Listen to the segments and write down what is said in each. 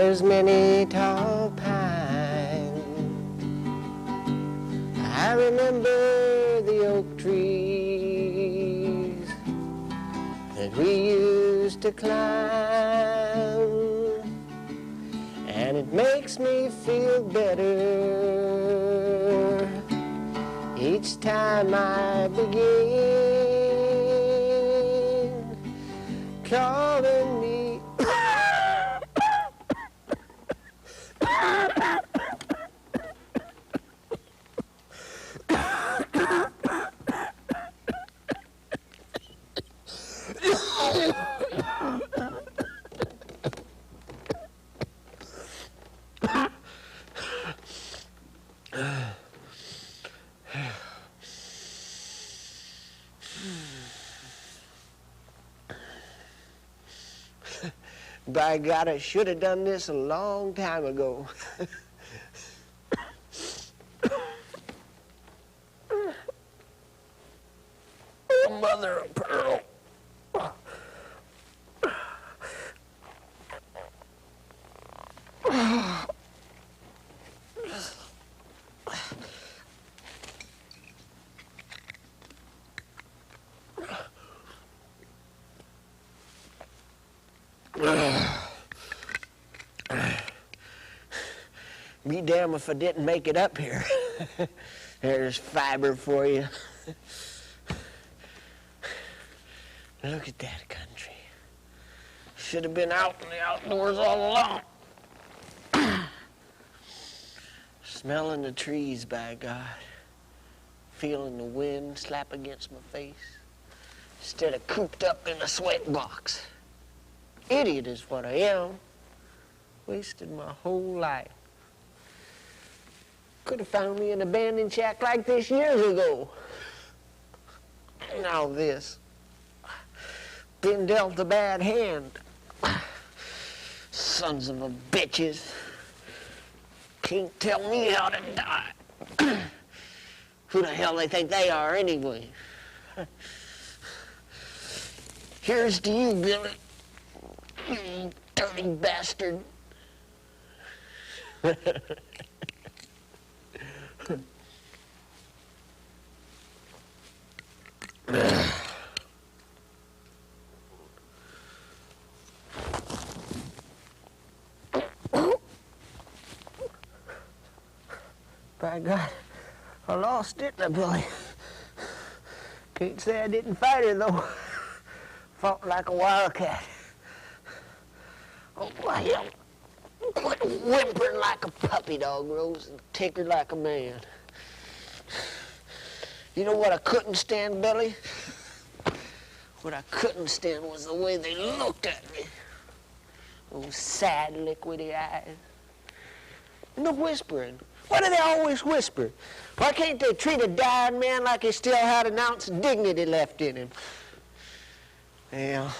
there's many tall pines. I remember the oak trees that we used to climb, and it makes me feel better each time I begin calling me. By God, I should have done this a long time ago. Mother of pearl. Be damned if I didn't make it up here. There's fiber for you. Look at that country. Should have been out in the outdoors all along. Smelling the trees, by God. Feeling the wind slap against my face. Instead of cooped up in a sweat box. Idiot is what I am. Wasted my whole life. Could have found me an abandoned shack like this years ago. Now this. Been dealt a bad hand. Sons of a bitches. Can't tell me how to die. Who the hell they think they are anyway? Here's to you, Billie. You dirty bastard. By God, I lost it, Billie. Can't say I didn't fight her, though. Fought like a wildcat. Oh, hell. Quit whimpering like a puppy dog, Rose, and take her like a man. You know what I couldn't stand, Billie? What I couldn't stand was the way they looked at me. Those sad, liquidy eyes. And the whispering. Why do they always whisper? Why can't they treat a dying man like he still had an ounce of dignity left in him? Well,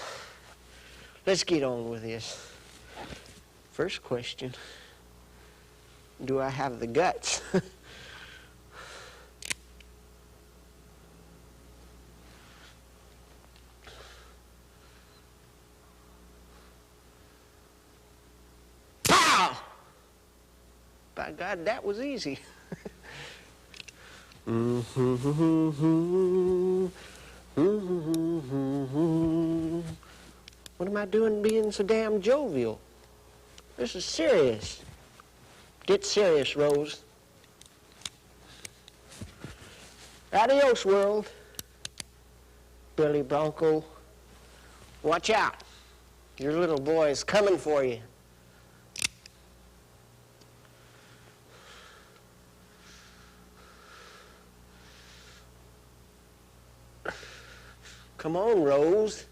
let's get on with this. First question, do I have the guts? Pow! By God, that was easy. What am I doing being so damn jovial? This is serious. Get serious, Rose. Adios, world. Billie Bronco. Watch out. Your little boy is coming for you. Come on, Rose.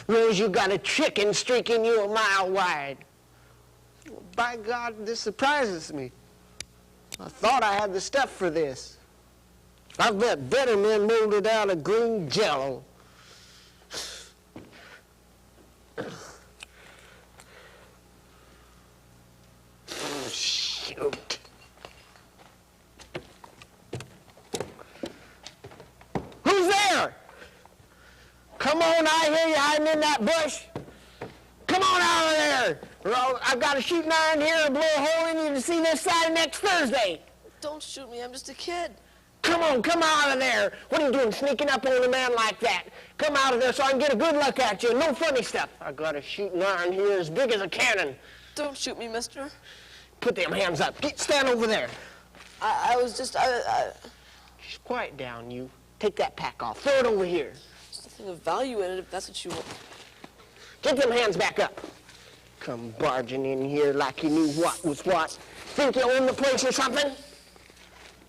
Rose, you got a chicken streaking you a mile wide. By God, this surprises me. I thought I had the stuff for this. I've met better men molded out of green jello. Shoot. Come on, I hear you hiding in that bush. Come on out of there. Or I've got a shooting iron here and blow a hole in you to see this side next Thursday. Don't shoot me, I'm just a kid. Come on, come out of there. What are you doing sneaking up on a man like that? Come out of there so I can get a good look at you. No funny stuff. I got a shooting iron here as big as a cannon. Don't shoot me, mister. Put them hands up. Stand over there. I was just, Just quiet down, you. Take that pack off. Throw it over here. There's nothing of value in it if that's what you want. Get them hands back up. Come barging in here like you knew what was what. Think you own the place or something?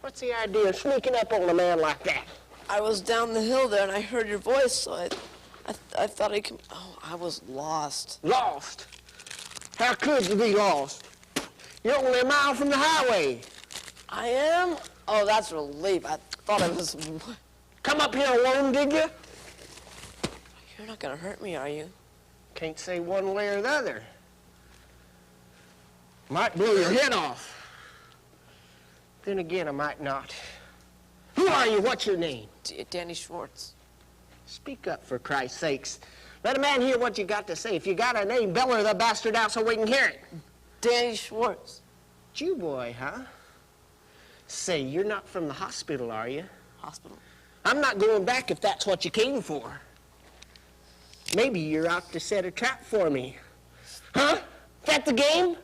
What's the idea of sneaking up on a man like that? I was down the hill there and I heard your voice, so I thought I'd come. Oh, I was lost. Lost? How could you be lost? You're only a mile from the highway. I am? Oh, that's a relief. I thought I was... Come up here alone, did you? You're not gonna hurt me, are you? Can't say one way or the other. Might blow your head off. Then again, I might not. Who are you? What's your name? Danny Schwartz. Speak up, for Christ's sakes. Let a man hear what you got to say. If you got a name, beller the bastard out so we can hear it. Danny Schwartz. Jew boy, huh? Say, you're not from the hospital, are you? Hospital? I'm not going back if that's what you came for. Maybe you're out to set a trap for me. Huh? Is that the game?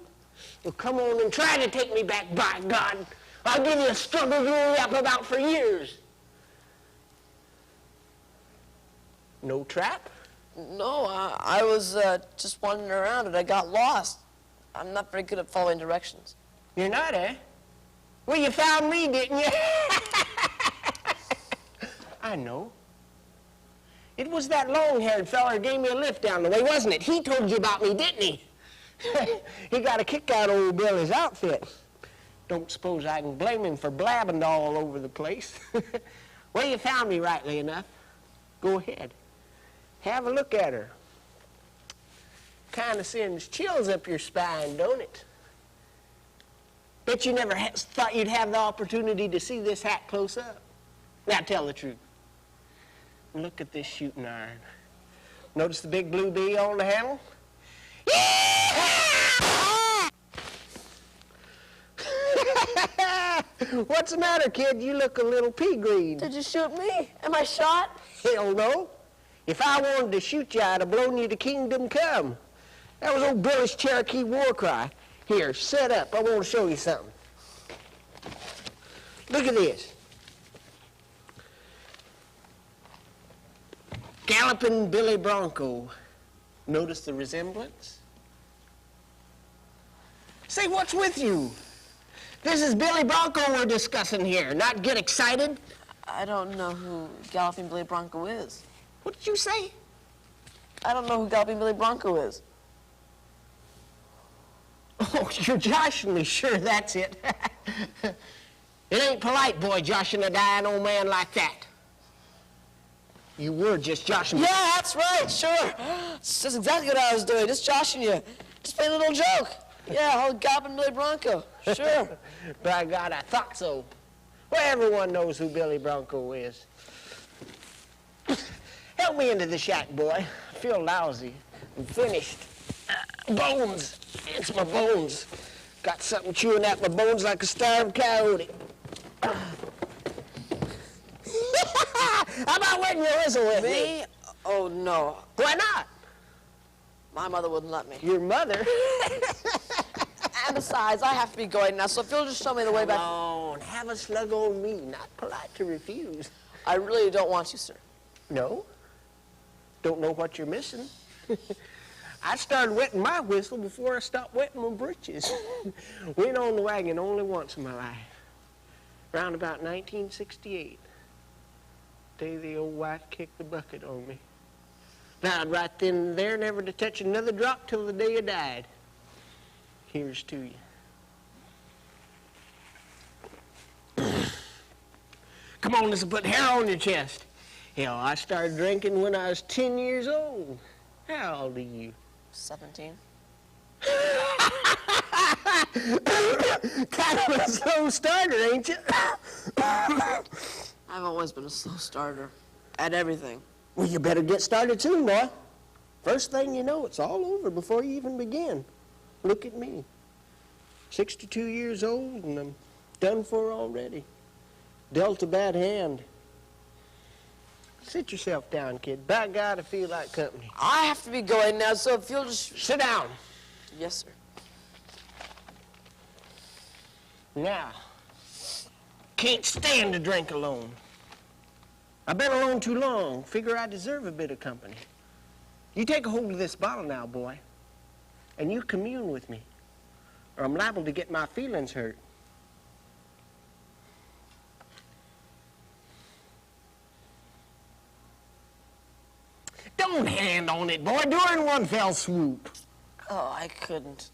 Well, come on and try to take me back, by God. I'll give you a struggle you'll yap about for years. No trap? No, I was just wandering around and I got lost. I'm not very good at following directions. You're not, eh? Well, you found me, didn't you? I know. It was that long-haired fella who gave me a lift down the way, wasn't it? He told you about me, didn't he? He got a kick out of old Billie's outfit. Don't suppose I can blame him for blabbing all over the place. Well, you found me rightly enough. Go ahead. Have a look at her. Kind of sends chills up your spine, don't it? Bet you never thought you'd have the opportunity to see this hat close up. Now tell the truth. Look at this shooting iron. Notice the big blue bee on the handle? What's the matter, kid? You look a little pea green. Did you shoot me? Am I shot? Hell no. If I wanted to shoot you, I'd have blown you to kingdom come. That was old Billie's Cherokee war cry. Here, set up. I want to show you something. Look at this. Galloping Billie Bronco. Notice the resemblance? Say, what's with you? This is Billie Bronco we're discussing here. Not get excited? I don't know who Galloping Billie Bronco is. What did you say? I don't know who Galloping Billie Bronco is. Oh, you're joshing me. Sure, that's it. It ain't polite, boy, joshing a dying old man like that. You were just joshing me. Yeah, that's right, sure. That's exactly what I was doing, just joshing you. Just playing a little joke. Yeah, old Galloping Billie Bronco, sure. By God, I thought so. Well, everyone knows who Billie Bronco is. Help me into the shack, boy. I feel lousy. I'm finished. Bones. It's my bones. Got something chewing at my bones like a starved coyote. How about wetting your whistle with me? Me? Oh, no. Why not? My mother wouldn't let me. Your mother? And besides, I have to be going now, so if you'll just show me the way back. Come on, have a slug on me. Not polite to refuse. I really don't want you, sir. No? Don't know what you're missing. I started wetting my whistle before I stopped wetting my britches. Went on the wagon only once in my life. Around about 1968. Day the old wife kicked the bucket on me. Vowed right then and there never to touch another drop till the day I died. Here's to you. Come on, let's put hair on your chest. Hell, I started drinking when I was 10 years old. How old are you? 17. Kind of a slow starter, ain't you? I've always been a slow starter at everything. Well, you better get started soon, boy. First thing you know, it's all over before you even begin. Look at me. 62 years old, and I'm done for already. Dealt a bad hand. Sit yourself down, kid. By God, I feel like company. I have to be going now, so if you'll just... Sit down. Yes, sir. Now, can't stand to drink alone. I've been alone too long. Figure I deserve a bit of company. You take a hold of this bottle now, boy, and you commune with me, or I'm liable to get my feelings hurt. Don't hand on it, boy. Do it in one fell swoop. Oh, I couldn't.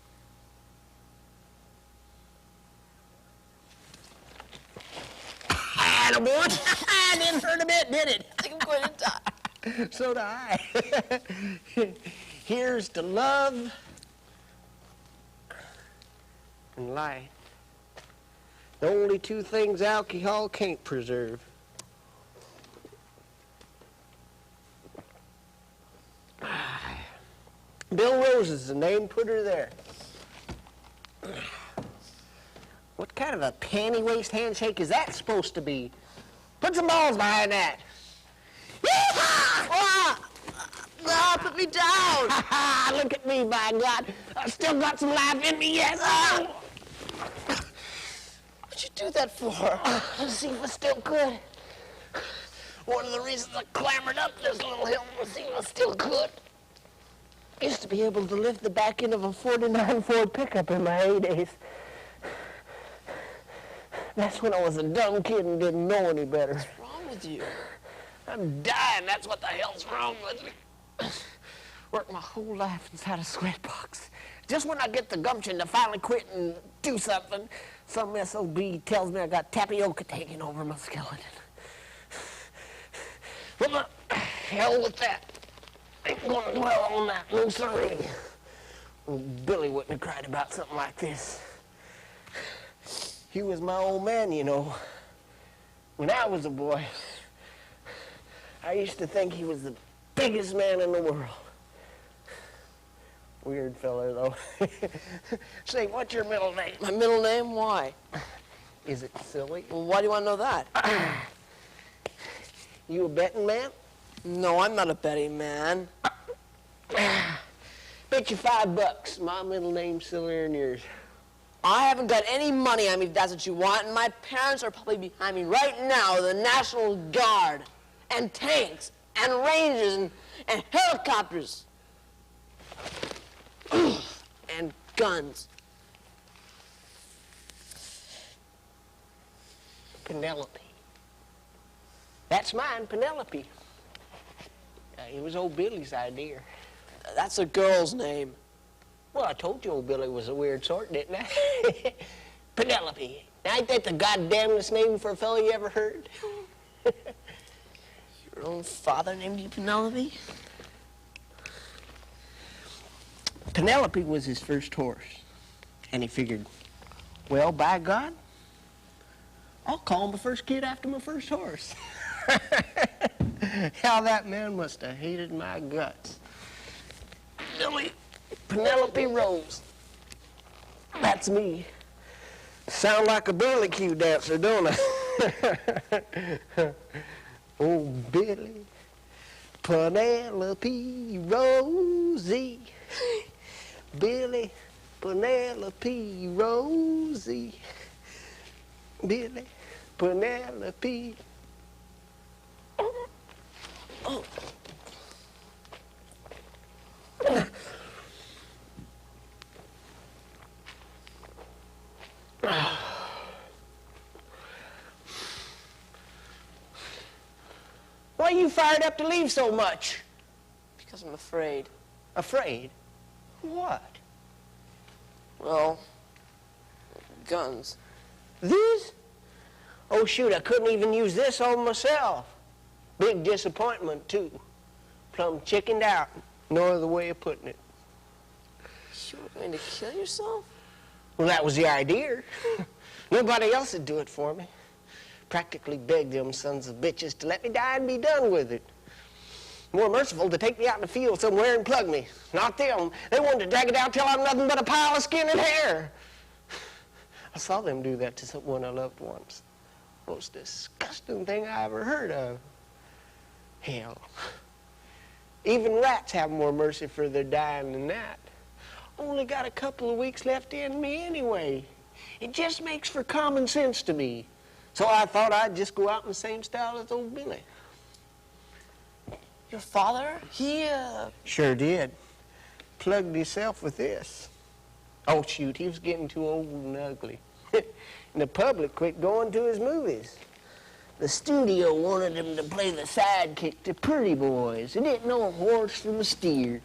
Attaboy. I didn't hurt a bit, did it? I think I'm going to die. So do I. Here's to love and life. The only two things alcohol can't preserve. Bill Rose is the name, put her there. What kind of a panty-waist handshake is that supposed to be? Put some balls behind that. No, put me down. Look at me, by God. I've still got some life in me yet. What'd you do that for? To see if I still could. One of the reasons I clambered up this little hill was to see if I still could. I used to be able to lift the back end of a 49 Ford pickup in my heydays. That's when I was a dumb kid and didn't know any better. What's wrong with you? I'm dying. That's what the hell's wrong with me. Worked my whole life inside a sweatbox. Just when I get the gumption to finally quit and do something, some SOB tells me I got tapioca taking over my skeleton. Well, hell with that. Ain't gonna dwell on that, no sorry. Billie wouldn't have cried about something like this. He was my old man, you know. When I was a boy, I used to think he was the biggest man in the world. Weird fella, though. Say, what's your middle name? My middle name? Why? Is it silly? Well, why do you want to know that? You a betting man? No, I'm not a betting man. Bet you $5. My middle name's sillier than yours. I haven't got any money on me if that's what you want, and my parents are probably behind me right now, the National Guard, and tanks, and rangers, and helicopters, and guns. Penelope. That's mine, Penelope. It was old Billie's idea. That's a girl's name. Well, I told you old Billie was a weird sort, didn't I? Penelope. Now, ain't that the goddamnest name for a fellow you ever heard? Your own father named you Penelope? Penelope was his first horse. And he figured, well, by God, I'll call him the first kid after my first horse. How that man must have hated my guts. Billie, Penelope Rose. That's me. Sound like a burley dancer, don't I? Oh, Billie, Penelope Rosie. Billie, Penelope Rosie. Billie, Penelope. Oh. Why are you fired up to leave so much? Because I'm afraid. Afraid? What? Well, guns. These? Oh, shoot, I couldn't even use this on myself. Big disappointment, too. Plumb chickened out. No other way of putting it. You were going to kill yourself? Well, that was the idea. Nobody else would do it for me. Practically begged them sons of bitches to let me die and be done with it. More merciful to take me out in the field somewhere and plug me. Not them. They wanted to drag it out till I'm nothing but a pile of skin and hair. I saw them do that to someone I loved once. Most disgusting thing I ever heard of. Hell, even rats have more mercy for their dying than that. Only got a couple of weeks left in me anyway. It just makes for common sense to me. So I thought I'd just go out in the same style as old Billie. Your father? He, Sure did. Plugged himself with this. Oh, shoot, he was getting too old and ugly. And the public quit going to his movies. The studio wanted him to play the sidekick to pretty boys. They didn't know a horse from a steer.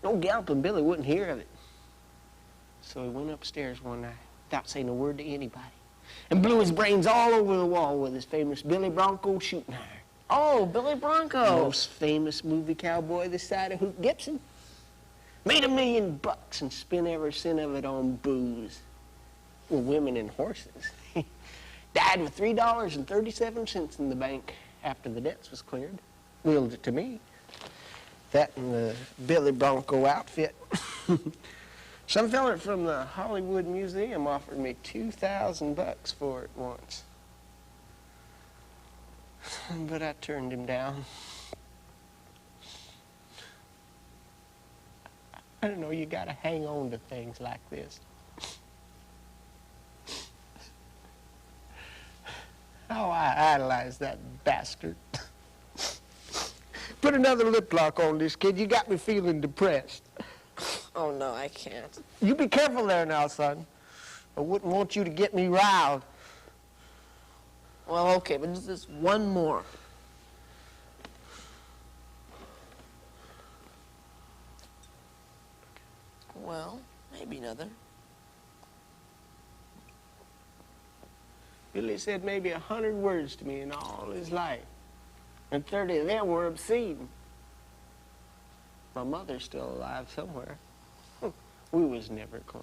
No Galloping Billie wouldn't hear of it. So he went upstairs one night without saying a word to anybody and blew his brains all over the wall with his famous Billie Bronco shooting iron. oh, Billy Bronco. Most famous movie cowboy this side of Hoot Gibson. Made $1 million and spent every cent of it on booze. Well, women and horses. Died with $3.37 in the bank after the debts was cleared. Willed it to me. That and the Billie Bronco outfit. Some fella from the Hollywood Museum offered me $2,000 for it once. But I turned him down. I don't know, you gotta hang on to things like this. Oh, I idolized that bastard. Put another lip lock on this, kid. You got me feeling depressed. Oh, no, I can't. You be careful there now, son. I wouldn't want you to get me riled. Well, okay, but just this one more. Well, maybe another. Billie said maybe 100 words to me in all his life, and 30 of them were obscene. My mother's still alive somewhere. We was never close.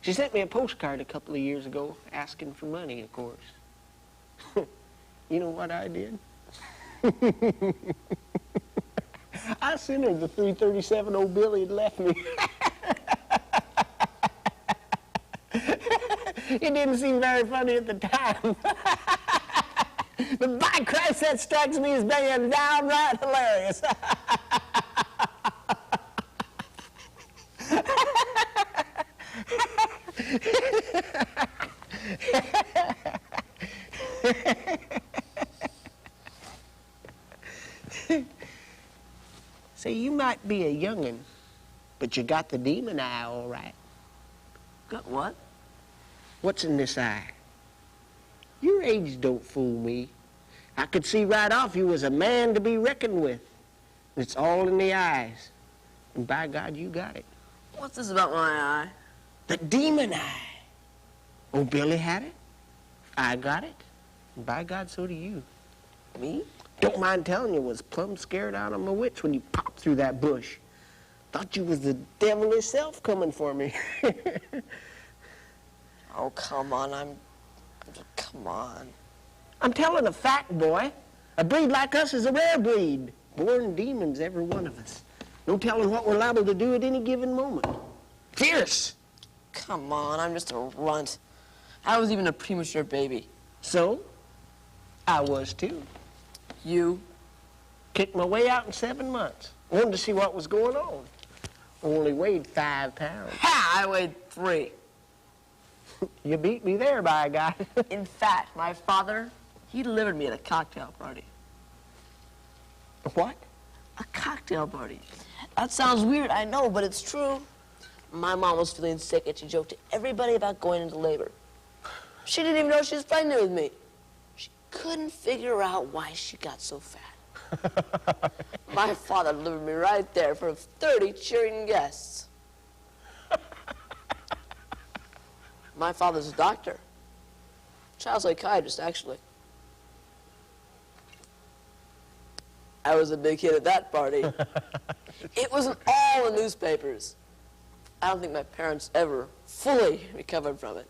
She sent me a postcard a couple of years ago asking for money, of course. You know what I did? I sent her the $3.37 old Billie had left me. It didn't seem very funny at the time. But by Christ, that strikes me as being downright hilarious. Say, you might be a young'un, but you got the demon eye all right. Got what? What's in this eye? Your age don't fool me. I could see right off you was a man to be reckoned with. It's all in the eyes. And by God, you got it. What's this about my eye? The demon eye. Oh, Billie had it. I got it. And by God, so do you. Me? Don't mind telling you, was plumb scared out of my wits when you popped through that bush. Thought you was the devil himself coming for me. Oh, come on, come on. I'm telling a fact, boy. A breed like us is a rare breed. Born demons, every one of us. No telling what we're liable to do at any given moment. Fierce. Come on, I'm just a runt. I was even a premature baby. So? I was too. You? Kicked my way out in 7 months. Wanted to see what was going on. Only weighed 5 pounds. Ha! I weighed 3. You beat me there, by God. In fact, my father, he delivered me at a cocktail party. What? A cocktail party. That sounds weird, I know, but it's true. My mom was feeling sick, and she joked to everybody about going into labor. She didn't even know she was pregnant with me. She couldn't figure out why she got so fat. My father delivered me right there for 30 cheering guests. My father's a doctor. Child psychiatrist, actually. I was a big hit at that party. It was in all the newspapers. I don't think my parents ever fully recovered from it.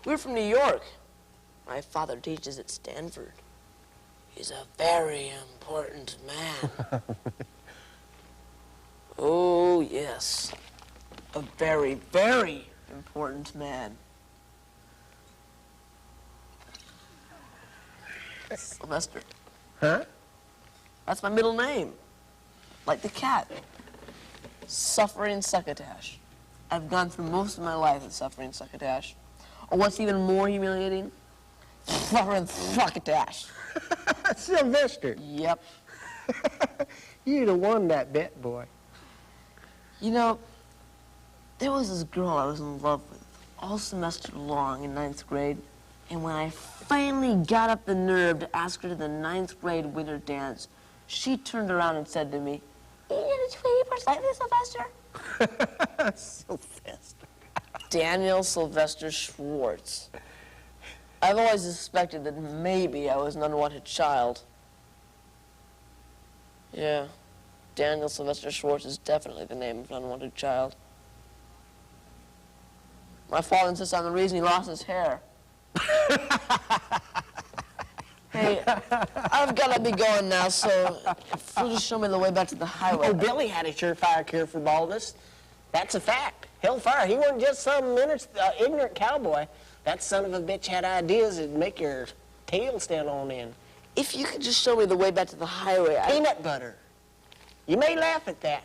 We were from New York. My father teaches at Stanford. He's a very important man. Oh, yes. A very, very important man. Sylvester. Huh? That's my middle name. Like the cat. Suffering Succotash. I've gone through most of my life as Suffering Succotash. Or what's even more humiliating, Suffering Succotash. Sylvester. Yep. You'd have won that bet, boy. You know, there was this girl I was in love with all semester long in 9th grade, and when I finally got up the nerve to ask her to the 9th grade winter dance, she turned around and said to me, "You gonna tweet first like this, Sylvester?" Sylvester. Daniel Sylvester Schwartz. I've always suspected that maybe I was an unwanted child. Yeah, Daniel Sylvester Schwartz is definitely the name of an unwanted child. My father insists I'm the reason he lost his hair. Hey, I've got to be going now, so if you'll just show me the way back to the highway. Oh, Billie had a surefire cure for baldness. That's a fact. Hellfire. He wasn't just some ignorant cowboy. That son of a bitch had ideas that'd make your tail stand on end. If you could just show me the way back to the highway, Peanut butter. You may laugh at that,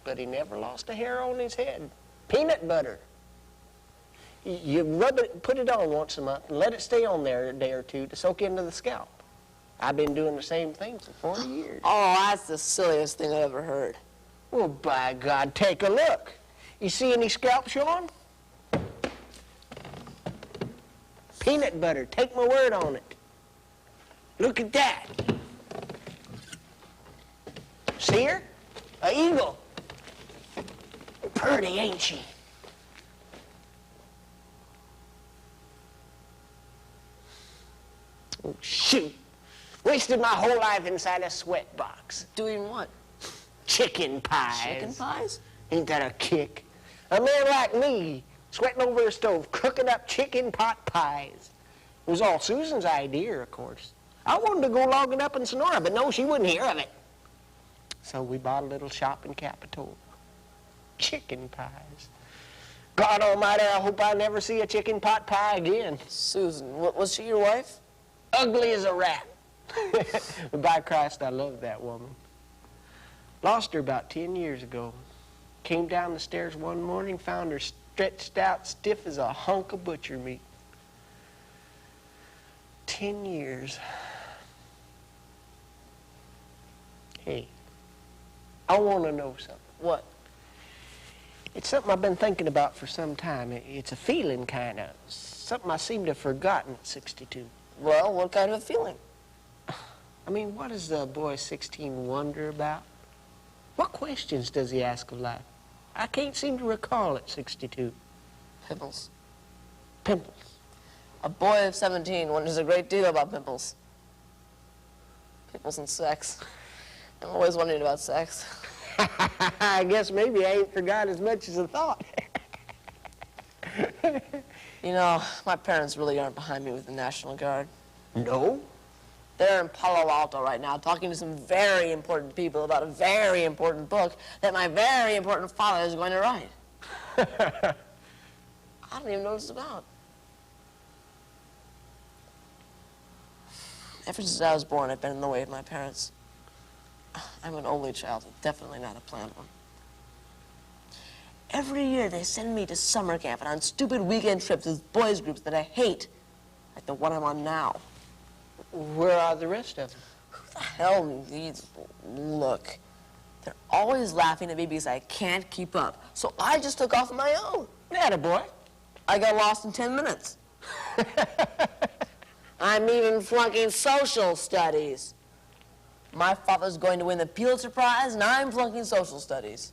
but he never lost a hair on his head. Peanut butter. You rub it, put it on once a month, and let it stay on there a day or two to soak into the scalp. I've been doing the same thing for 40 years. Oh, that's the silliest thing I've ever heard. Well, by God, take a look. You see any scalp showing? Peanut butter, take my word on it. Look at that. See her? A eagle. Pretty, ain't she? Oh, shoot. Wasted my whole life inside a sweat box. Doing what? Chicken pies. Chicken pies? Ain't that a kick? A man like me, sweating over a stove, cooking up chicken pot pies. It was all Susan's idea, of course. I wanted to go logging up in Sonora, but no, she wouldn't hear of it. So we bought a little shop in Capitola. Chicken pies. God almighty, I hope I never see a chicken pot pie again. Susan, was she your wife? Ugly as a rat. But by Christ, I love that woman. Lost her about 10 years ago. Came down the stairs one morning, found her stretched out stiff as a hunk of butcher meat. 10 years. Hey, I want to know something. What? It's something I've been thinking about for some time. It's a feeling, kind of. Something I seem to have forgotten at 62. Well, what kind of a feeling? I mean, what does the boy 16 wonder about? What questions does he ask of life? I can't seem to recall at 62. Pimples. Pimples. A boy of 17 wonders a great deal about pimples. Pimples and sex. I'm always wondering about sex. I guess maybe I ain't forgot as much as I thought. You know, my parents really aren't behind me with the National Guard. No? They're in Palo Alto right now talking to some very important people about a very important book that my very important father is going to write. I don't even know what it's about. Ever since I was born, I've been in the way of my parents. I'm an only child, definitely not a planned one. Every year they send me to summer camp and on stupid weekend trips with boys groups that I hate, like the one I'm on now. Where are the rest of them? Who the hell needs... Look, they're always laughing at me because I can't keep up. So I just took off on my own. Attaboy. I got lost in 10 minutes. I'm even flunking social studies. My father's going to win the Pulitzer Prize, and I'm flunking social studies.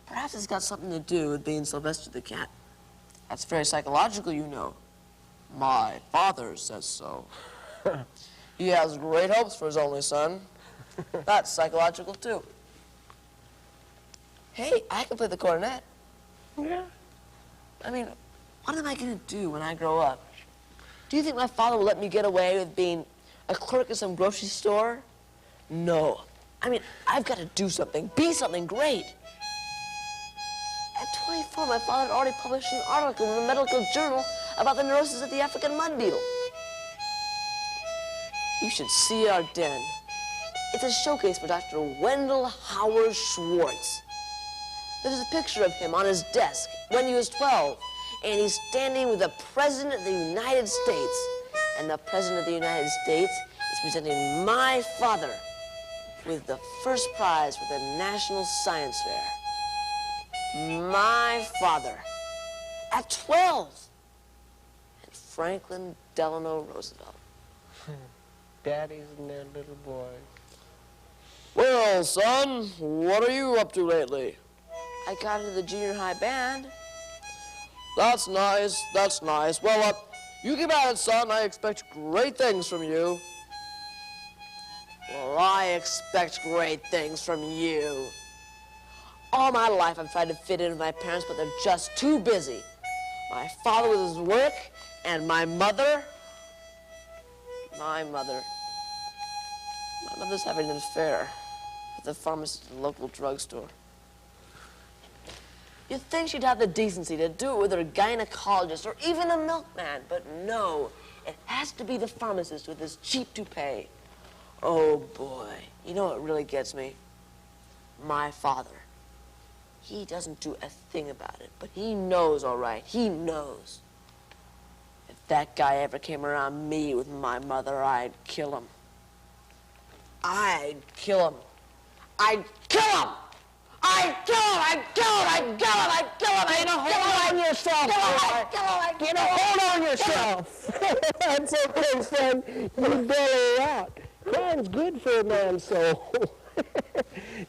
Perhaps it's got something to do with being Sylvester the cat. That's very psychological, you know. My father says so. He has great hopes for his only son. That's psychological, too. Hey, I can play the cornet. Yeah. I mean, what am I going to do when I grow up? Do you think my father will let me get away with being A clerk at some grocery store? No. I mean, I've got to do something, be something great. At 24, my father had already published an article in the medical journal about the neurosis of the African mud beetle. You should see our den. It's a showcase for Dr. Wendell Howard Schwartz. There's a picture of him on his desk when he was 12, and he's standing with the President of the United States. And the President of the United States is presenting my father with the first prize for the National Science Fair. My father, at 12, and Franklin Delano Roosevelt. Daddy's and their little boy. Well, son, what are you up to lately? I got into the junior high band. That's nice, that's nice. Well, you keep at it, son. I expect great things from you. Well, I expect great things from you. All my life I've tried to fit in with my parents, but they're just too busy. My father with his work, and my mother's having an affair with the pharmacist at the local drugstore. You'd think she'd have the decency to do it with her gynecologist or even a milkman, but no, it has to be the pharmacist with his cheap toupee. Oh boy, you know what really gets me? My father. He doesn't do a thing about it, but he knows, all right, he knows. If that guy ever came around me with my mother, I'd kill him. I'd kill him. I'd kill him! I'd kill him! I'd kill him! I'd kill him! I'd kill him! I'd Hold on yourself, boy. You know, hold on yourself. That's okay, son. You bail her out. Crying's good for a man's soul.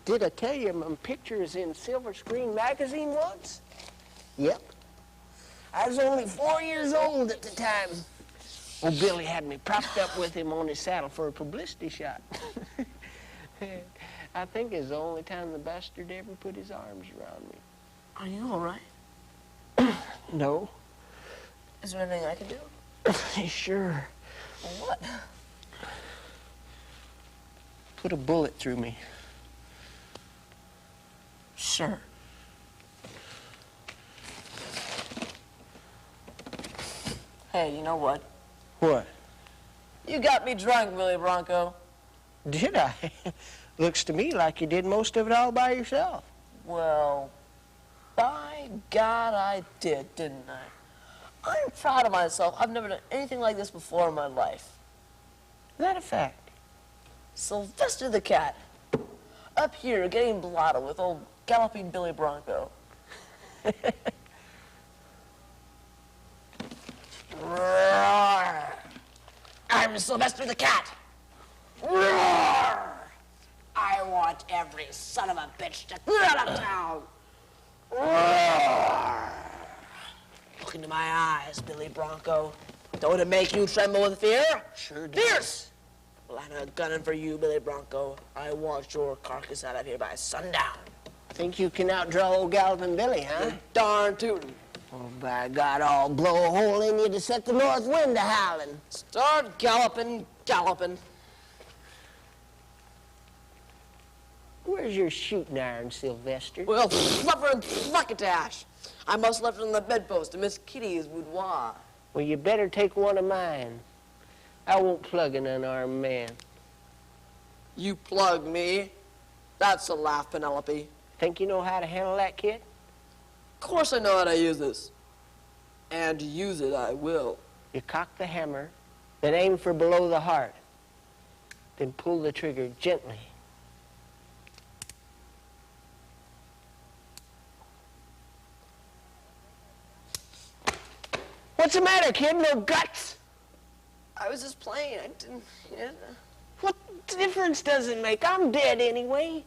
Did I tell you my picture's in Silver Screen magazine once? Yep. I was only 4 years old at the time. Old Billie had me propped up with him on his saddle for a publicity shot. I think it's the only time the bastard ever put his arms around me. Are you all right? No. Is there anything I can do? Sure. Well, what? Put a bullet through me. Sure. Hey, you know what? What? You got me drunk, Billy Bronco. Did I? Looks to me like you did most of it all by yourself. Well, by God, I did, didn't I? I'm proud of myself. I've never done anything like this before in my life. Is that a fact? Sylvester the cat, up here getting blotto with old Galloping Billy Bronco. Roar! I'm Sylvester the cat. Roar! I want every son of a bitch to get out of town. Roar! Look into my eyes, Billy Bronco. Don't it make you tremble with fear? Sure does. Fierce! Well, I'm gunning for you, Billy Bronco. I want your carcass out of here by sundown. Think you can outdraw old Galloping Billy, huh? You're darn tootin'. Oh, by God, I'll blow a hole in you to set the north wind a-howling. Start galloping, galloping. Where's your shooting iron, Sylvester? Well, fluffer and fluckatash. I must have left it on the bedpost in Miss Kitty's boudoir. Well, you better take one of mine. I won't plug an unarmed man. You plug me? That's a laugh, Penelope. Think you know how to handle that, kid? Of course I know how to use this. And use it I will. You cock the hammer, then aim for below the heart. Then pull the trigger gently. What's the matter, kid? No guts? I was just playing. I didn't... Yeah. What difference does it make? I'm dead anyway.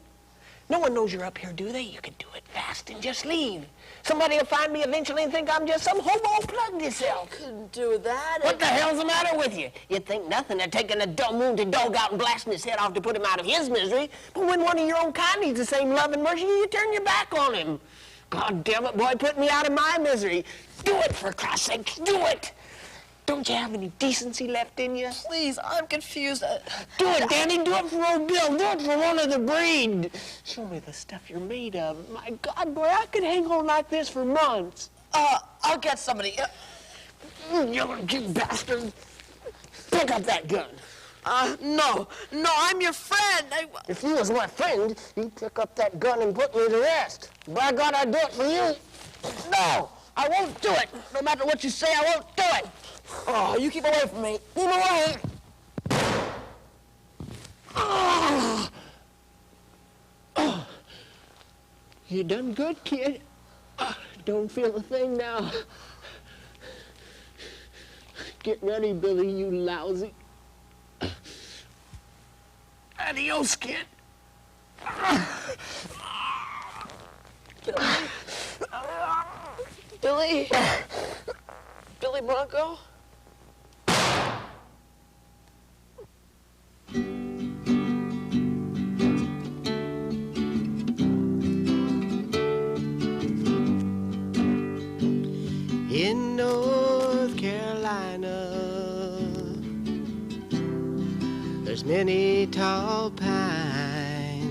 No one knows you're up here, do they? You can do it fast and just leave. Somebody will find me eventually and think I'm just some hobo plugged yourself. Couldn't do that. What the hell's the matter with you? You'd think nothing of taking a wounded dog out and blasting his head off to put him out of his misery. But when one of your own kind needs the same love and mercy, you turn your back on him. God damn it, boy, put me out of my misery. Do it, for Christ's sake, do it. Don't you have any decency left in you? Please, I'm confused. Do it, Danny. Do it for old Bill. Do it for one of the breed. Show me the stuff you're made of. My God, boy, I could hang on like this for months. I'll get somebody. You bastard. Pick up that gun. No, I'm your friend. If you was my friend, you'd pick up that gun and put me to rest. By God, I'd do it for you. No, I won't do it. No matter what you say, I won't do it. Oh, you keep away from me. Keep away. You done good, kid. Don't feel a thing now. Get ready, Billy, you lousy. Adios, kid. Billy? Billy Bronco? In North Carolina, there's many tall pines.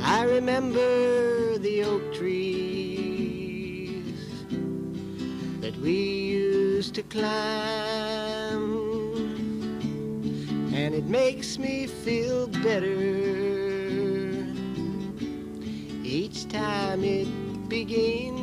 I remember the oak trees that we used to climb, and it makes me feel better each time it begins